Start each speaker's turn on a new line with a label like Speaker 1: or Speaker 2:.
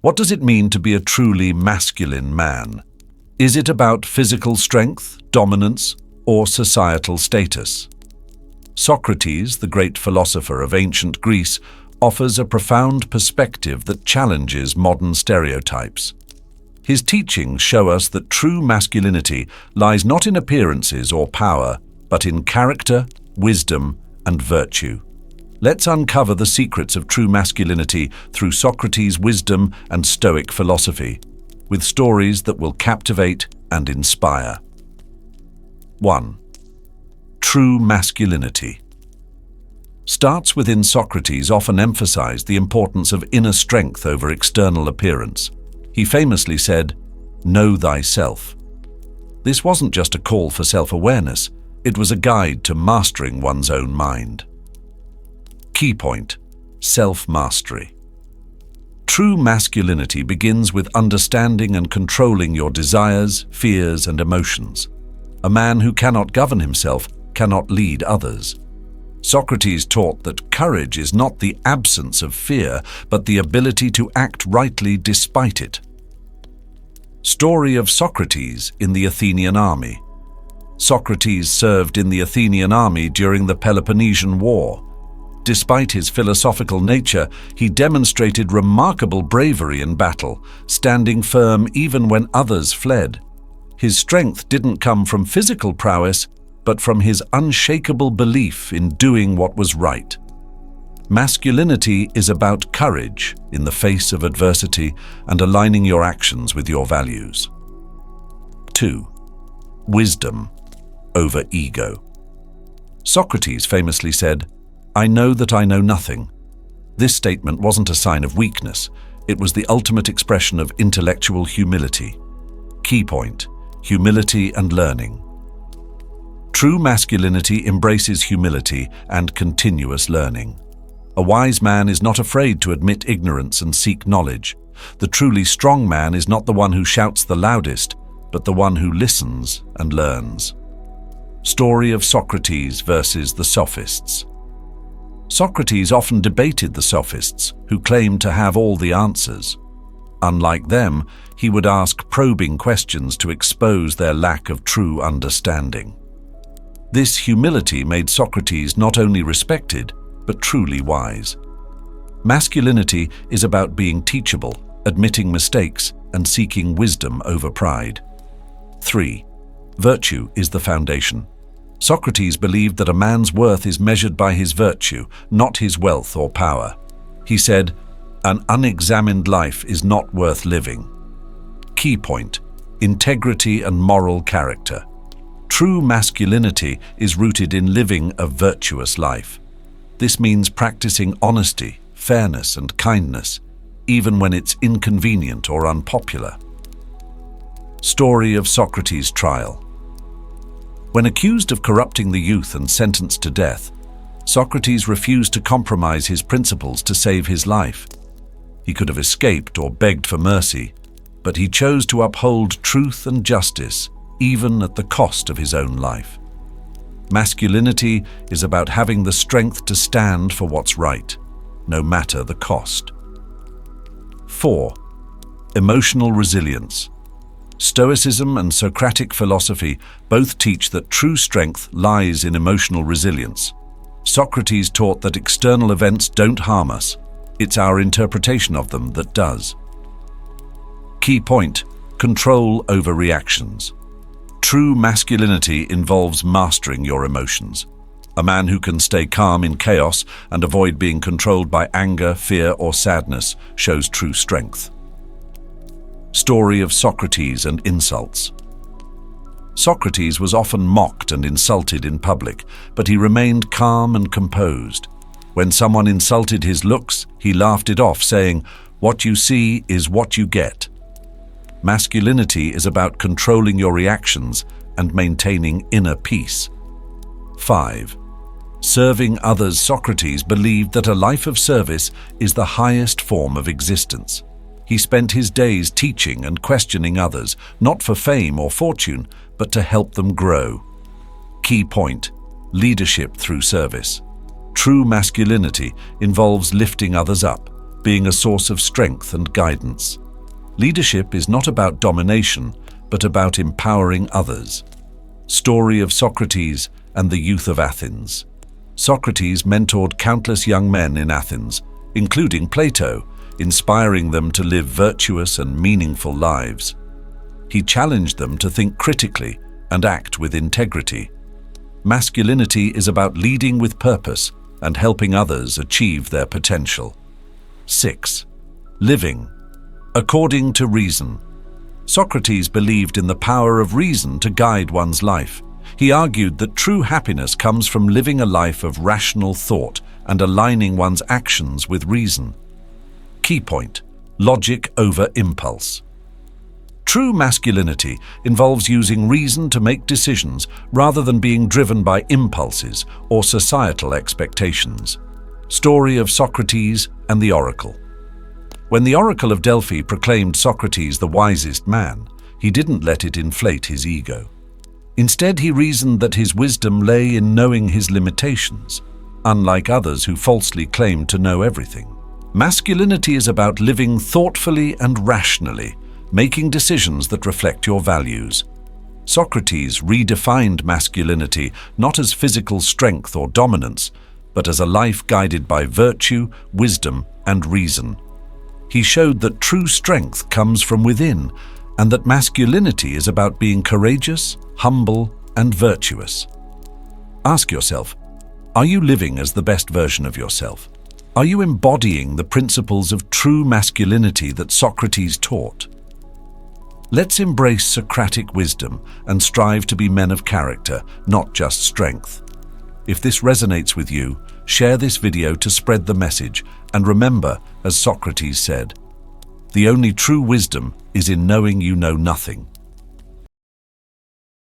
Speaker 1: What does it mean to be a truly masculine man? Is it about physical strength, dominance, or societal status? Socrates, the great philosopher of ancient Greece, offers a profound perspective that challenges modern stereotypes. His teachings show us that true masculinity lies not in appearances or power, but in character, wisdom, and virtue. Let's uncover the secrets of true masculinity through Socrates' wisdom and Stoic philosophy, with stories that will captivate and inspire. 1. True masculinity. Starts within Socrates often emphasized the importance of inner strength over external appearance. He famously said, "Know thyself." This wasn't just a call for self-awareness, it was a guide to mastering one's own mind. Key point: self-mastery. True masculinity begins with understanding and controlling your desires, fears, and emotions. A man who cannot govern himself cannot lead others. Socrates taught that courage is not the absence of fear, but the ability to act rightly despite it. Story of Socrates in the Athenian army. Socrates served in the Athenian army during the Peloponnesian War. Despite his philosophical nature, he demonstrated remarkable bravery in battle, standing firm even when others fled. His strength didn't come from physical prowess, but from his unshakable belief in doing what was right. Masculinity is about courage in the face of adversity and aligning your actions with your values. 2. Wisdom over ego. Socrates famously said, "I know that I know nothing." This statement wasn't a sign of weakness, it was the ultimate expression of intellectual humility. Key point: humility and learning. True masculinity embraces humility and continuous learning. A wise man is not afraid to admit ignorance and seek knowledge. The truly strong man is not the one who shouts the loudest, but the one who listens and learns. Story of Socrates versus the Sophists. Socrates often debated the Sophists, who claimed to have all the answers. Unlike them, he would ask probing questions to expose their lack of true understanding. This humility made Socrates not only respected, but truly wise. Masculinity is about being teachable, admitting mistakes, and seeking wisdom over pride. 3. Virtue is the foundation. Socrates believed that a man's worth is measured by his virtue, not his wealth or power. He said, "An unexamined life is not worth living." Key point: integrity and moral character. True masculinity is rooted in living a virtuous life. This means practicing honesty, fairness, and kindness, even when it's inconvenient or unpopular. Story of Socrates' trial. When accused of corrupting the youth and sentenced to death, Socrates refused to compromise his principles to save his life. He could have escaped or begged for mercy, but he chose to uphold truth and justice, even at the cost of his own life. Masculinity is about having the strength to stand for what's right, no matter the cost. 4. Emotional resilience. Stoicism and Socratic philosophy both teach that true strength lies in emotional resilience. Socrates taught that external events don't harm us, it's our interpretation of them that does. Key point: control over reactions. True masculinity involves mastering your emotions. A man who can stay calm in chaos and avoid being controlled by anger, fear, or sadness shows true strength. Story of Socrates and insults. Socrates was often mocked and insulted in public, but he remained calm and composed. When someone insulted his looks, he laughed it off, saying, "What you see is what you get." Masculinity is about controlling your reactions and maintaining inner peace. 5. Serving others. Socrates believed that a life of service is the highest form of existence. He spent his days teaching and questioning others, not for fame or fortune, but to help them grow. Key point: leadership through service. True masculinity involves lifting others up, being a source of strength and guidance. Leadership is not about domination, but about empowering others. Story of Socrates and the youth of Athens. Socrates mentored countless young men in Athens, including Plato, inspiring them to live virtuous and meaningful lives. He challenged them to think critically and act with integrity. Masculinity is about leading with purpose and helping others achieve their potential. 6. Living according to reason. Socrates believed in the power of reason to guide one's life. He argued that true happiness comes from living a life of rational thought and aligning one's actions with reason. Key point: logic over impulse. True masculinity involves using reason to make decisions rather than being driven by impulses or societal expectations. Story of Socrates and the Oracle. When the Oracle of Delphi proclaimed Socrates the wisest man, he didn't let it inflate his ego. Instead, he reasoned that his wisdom lay in knowing his limitations, unlike others who falsely claimed to know everything. Masculinity is about living thoughtfully and rationally, making decisions that reflect your values. Socrates redefined masculinity not as physical strength or dominance, but as a life guided by virtue, wisdom, and reason. He showed that true strength comes from within, and that masculinity is about being courageous, humble, and virtuous. Ask yourself, are you living as the best version of yourself? Are you embodying the principles of true masculinity that Socrates taught? Let's embrace Socratic wisdom and strive to be men of character, not just strength. If this resonates with you, share this video to spread the message, and remember, as Socrates said, the only true wisdom is in knowing you know nothing.